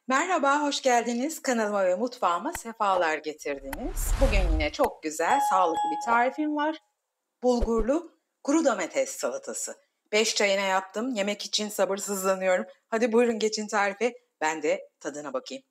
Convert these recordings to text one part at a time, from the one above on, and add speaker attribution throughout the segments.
Speaker 1: Merhaba, hoş geldiniz. Kanalıma ve mutfağıma sefalar getirdiniz. Bugün yine çok güzel, sağlıklı bir tarifim var. Bulgurlu kuru domates salatası. 5 çayına yaptım. Yemek için sabırsızlanıyorum. Hadi buyurun geçin tarife. Ben de tadına bakayım.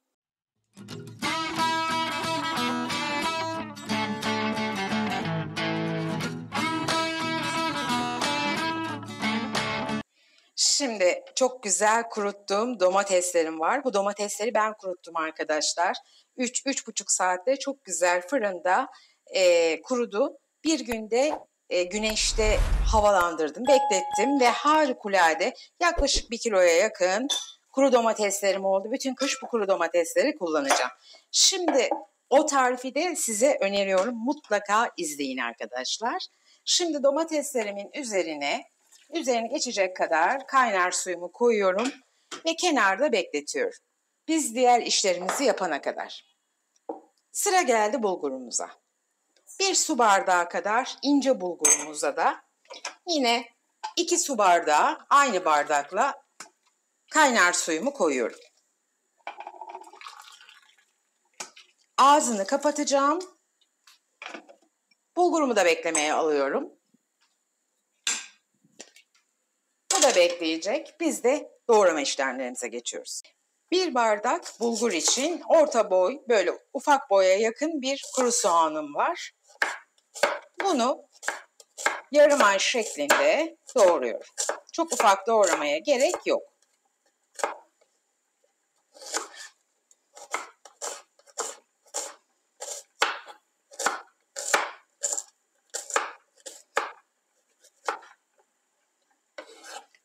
Speaker 1: Şimdi çok güzel kuruttuğum domateslerim var. Bu domatesleri ben kuruttum arkadaşlar. 3-3,5 saatte çok güzel fırında kurudu. Bir günde güneşte havalandırdım, beklettim ve harikulade yaklaşık 1 kiloya yakın kuru domateslerim oldu. Bütün kış bu kuru domatesleri kullanacağım. Şimdi o tarifi de size öneriyorum. Mutlaka izleyin arkadaşlar. Şimdi domateslerimin üzerine geçecek kadar kaynar suyumu koyuyorum ve kenarda bekletiyorum. Biz diğer işlerimizi yapana kadar. Sıra geldi bulgurumuza. 1 su bardağı kadar ince bulgurumuza da yine 2 su bardağı aynı bardakla kaynar suyumu koyuyorum. Ağzını kapatacağım. Bulgurumu da beklemeye alıyorum. Bu da bekleyecek. Biz de doğrama işlemlerimize geçiyoruz. 1 bardak bulgur için orta boy, böyle ufak boya yakın bir kuru soğanım var. Bunu yarım ay şeklinde doğruyorum. Çok ufak doğramaya gerek yok.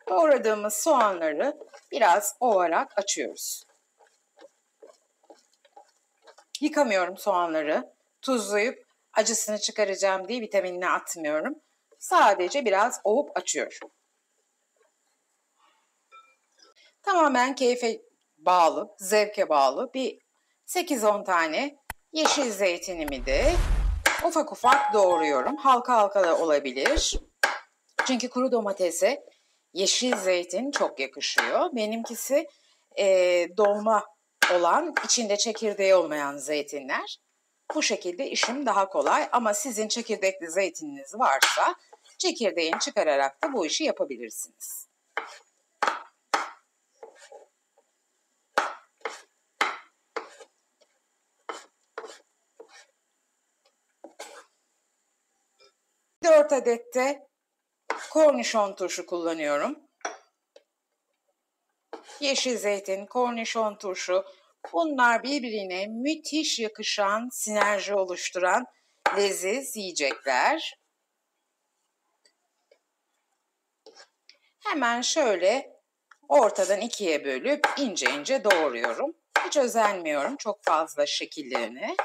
Speaker 1: Doğradığımız soğanları biraz ovarak açıyoruz. Yıkamıyorum soğanları. Tuzlayıp acısını çıkaracağım diye vitaminini atmıyorum. Sadece biraz ovup açıyorum. Tamamen keyfe bağlı, zevke bağlı bir 8-10 tane yeşil zeytinimi de ufak ufak doğruyorum. Halka halka da olabilir. Çünkü kuru domatese yeşil zeytin çok yakışıyor. Benimkisi dolma olan, içinde çekirdeği olmayan zeytinler. Bu şekilde işim daha kolay ama sizin çekirdekli zeytininiz varsa çekirdeğini çıkararak da bu işi yapabilirsiniz. Dört adet de kornişon turşu kullanıyorum. Yeşil zeytin, kornişon turşu, bunlar birbirine müthiş yakışan, sinerji oluşturan leziz yiyecekler. Hemen şöyle ortadan 2'ye bölüp ince ince doğruyorum. Hiç özenmiyorum çok fazla şekillerine.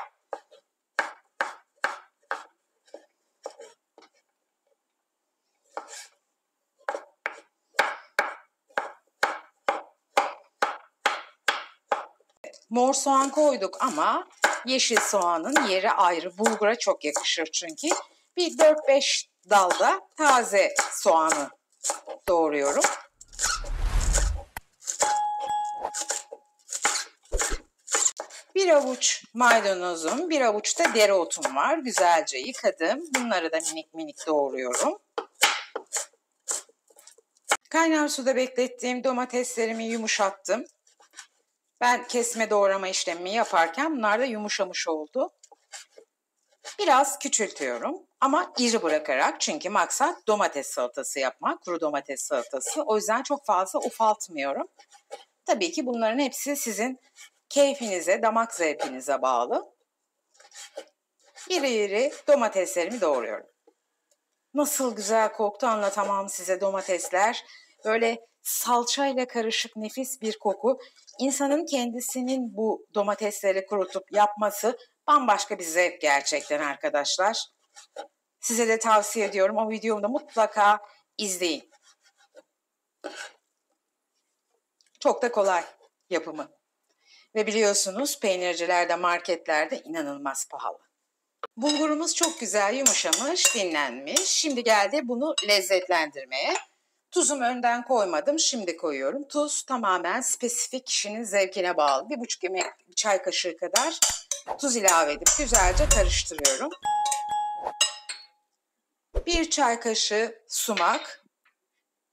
Speaker 1: Mor soğan koyduk ama yeşil soğanın yeri ayrı. Bulgura çok yakışır çünkü. Bir 4-5 dalda taze soğanı doğruyorum. Bir avuç maydanozum, bir avuç da dereotum var. Güzelce yıkadım. Bunları da minik minik doğruyorum. Kaynar suda beklettiğim domateslerimi yumuşattım. Ben kesme doğrama işlemimi yaparken bunlar da yumuşamış oldu. Biraz küçültüyorum ama iri bırakarak, çünkü maksat domates salatası yapmak, kuru domates salatası. O yüzden çok fazla ufaltmıyorum. Tabii ki bunların hepsi sizin keyfinize, damak zevkinize bağlı. İri iri domateslerimi doğruyorum. Nasıl güzel koktu anlatamam size domatesler. Böyle salçayla karışık nefis bir koku. İnsanın kendisinin bu domatesleri kurutup yapması bambaşka bir zevk gerçekten arkadaşlar. Size de tavsiye ediyorum. O videomu da mutlaka izleyin. Çok da kolay yapımı. Ve biliyorsunuz peynircilerde, marketlerde inanılmaz pahalı. Bulgurumuz çok güzel yumuşamış, dinlenmiş. Şimdi geldi bunu lezzetlendirmeye. Tuzumu önden koymadım, şimdi koyuyorum. Tuz tamamen spesifik kişinin zevkine bağlı. 1,5 çay kaşığı kadar tuz ilave edip güzelce karıştırıyorum. 1 çay kaşığı sumak,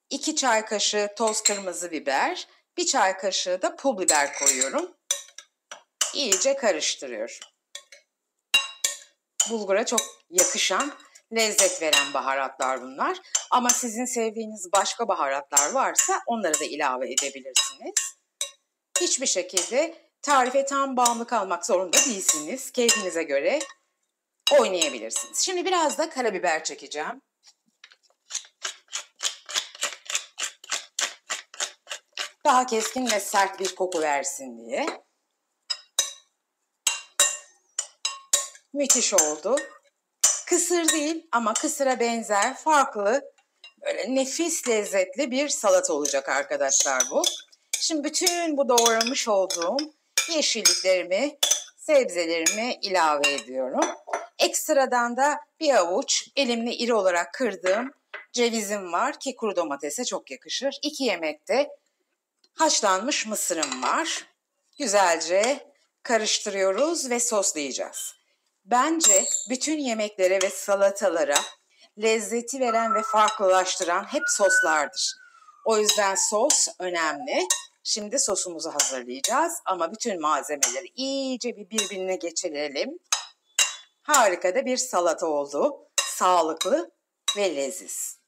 Speaker 1: 2 çay kaşığı toz kırmızı biber, 1 çay kaşığı da pul biber koyuyorum. İyice karıştırıyorum. Bulgura çok yakışan, lezzet veren baharatlar bunlar. Ama sizin sevdiğiniz başka baharatlar varsa onları da ilave edebilirsiniz. Hiçbir şekilde tarife tam bağımlı kalmak zorunda değilsiniz. Keyfinize göre oynayabilirsiniz. Şimdi biraz da karabiber çekeceğim. Daha keskin ve sert bir koku versin diye. Müthiş oldu. Kısır değil ama kısıra benzer farklı, böyle nefis lezzetli bir salata olacak arkadaşlar bu. Şimdi bütün bu doğramış olduğum yeşilliklerimi, sebzelerimi ilave ediyorum. Ekstradan da bir avuç elimle iri olarak kırdığım cevizim var ki kuru domatese çok yakışır. 2 yemek de haşlanmış mısırım var. Güzelce karıştırıyoruz ve soslayacağız. Bence bütün yemeklere ve salatalara lezzeti veren ve farklılaştıran hep soslardır. O yüzden sos önemli. Şimdi sosumuzu hazırlayacağız ama bütün malzemeleri iyice birbirine geçirelim. Harika da bir salata oldu. Sağlıklı ve leziz.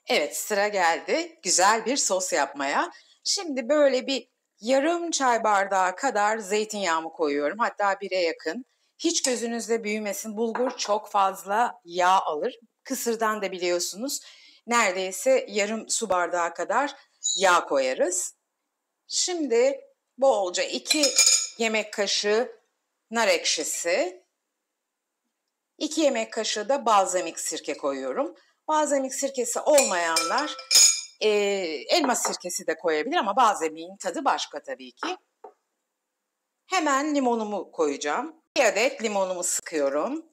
Speaker 1: Evet, sıra geldi güzel bir sos yapmaya. Şimdi böyle bir yarım çay bardağı kadar zeytinyağımı koyuyorum. Hatta 1'e yakın. Hiç gözünüzde büyümesin. Bulgur çok fazla yağ alır. Kısırdan da biliyorsunuz neredeyse yarım su bardağı kadar yağ koyarız. Şimdi bolca 2 yemek kaşığı nar ekşisi, 2 yemek kaşığı da balzamik sirke koyuyorum. Balzamik sirkesi olmayanlar elma sirkesi de koyabilir ama balzamiğin tadı başka tabii ki. Hemen limonumu koyacağım. 1 adet limonumu sıkıyorum.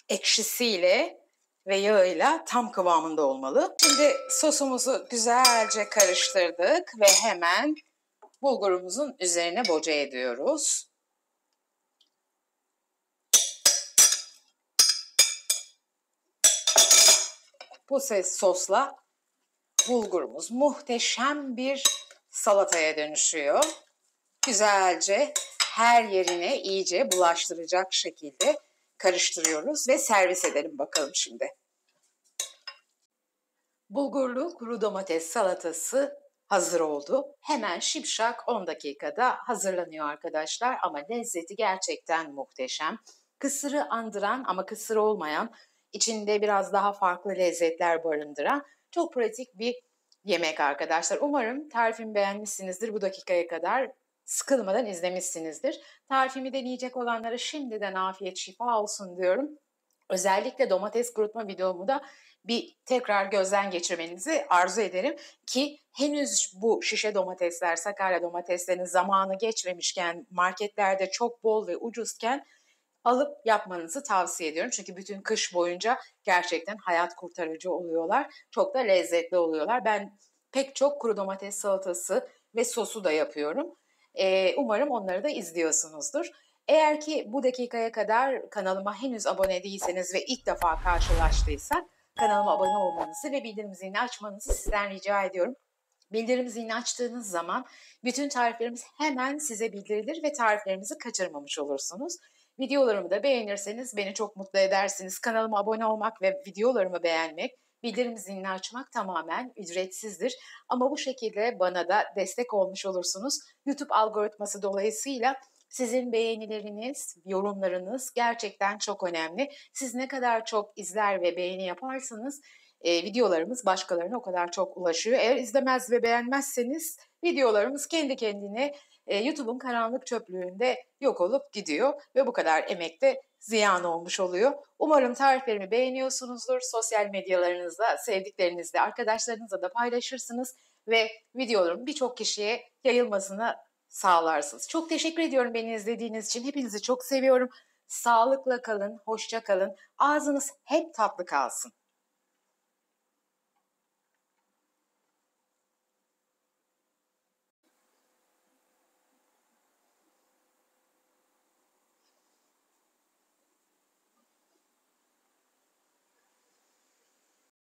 Speaker 1: Ekşisiyle ve yağıyla tam kıvamında olmalı. Şimdi sosumuzu güzelce karıştırdık ve hemen bulgurumuzun üzerine boca ediyoruz. Bu sosla bulgurumuz muhteşem bir salataya dönüşüyor. Güzelce her yerine iyice bulaştıracak şekilde karıştırıyoruz ve servis edelim bakalım şimdi. Bulgurlu kuru domates salatası hazır oldu. Hemen şipşak 10 dakikada hazırlanıyor arkadaşlar ama lezzeti gerçekten muhteşem. Kısırı andıran ama kısır olmayan, içinde biraz daha farklı lezzetler barındıran çok pratik bir yemek arkadaşlar. Umarım tarifimi beğenmişsinizdir. Bu dakikaya kadar sıkılmadan izlemişsinizdir. Tarifimi deneyecek olanlara şimdiden afiyet şifa olsun diyorum. Özellikle domates kurutma videomu da bir tekrar gözden geçirmenizi arzu ederim ki henüz bu şişe domatesler, Sakarya domateslerinin zamanı geçmemişken, marketlerde çok bol ve ucuzken alıp yapmanızı tavsiye ediyorum. Çünkü bütün kış boyunca gerçekten hayat kurtarıcı oluyorlar. Çok da lezzetli oluyorlar. Ben pek çok kuru domates salatası ve sosu da yapıyorum. Umarım onları da izliyorsunuzdur. Eğer ki bu dakikaya kadar kanalıma henüz abone değilseniz ve ilk defa karşılaştıysak kanalıma abone olmanızı ve bildirim zilini açmanızı sizden rica ediyorum. Bildirim zilini açtığınız zaman bütün tariflerimiz hemen size bildirilir ve tariflerimizi kaçırmamış olursunuz. Videolarımı da beğenirseniz beni çok mutlu edersiniz. Kanalıma abone olmak ve videolarımı beğenmek, bildirim zilini açmak tamamen ücretsizdir. Ama bu şekilde bana da destek olmuş olursunuz. YouTube algoritması dolayısıyla sizin beğenileriniz, yorumlarınız gerçekten çok önemli. Siz ne kadar çok izler ve beğeni yaparsanız videolarımız başkalarına o kadar çok ulaşıyor. Eğer izlemez ve beğenmezseniz videolarımız kendi kendine YouTube'un karanlık çöplüğünde yok olup gidiyor ve bu kadar emek de ziyan olmuş oluyor. Umarım tariflerimi beğeniyorsunuzdur. Sosyal medyalarınızda, sevdiklerinizle, arkadaşlarınızla da paylaşırsınız ve videolarım birçok kişiye yayılmasını sağlarsınız. Çok teşekkür ediyorum beni izlediğiniz için. Hepinizi çok seviyorum. Sağlıkla kalın, hoşça kalın. Ağzınız hep tatlı kalsın.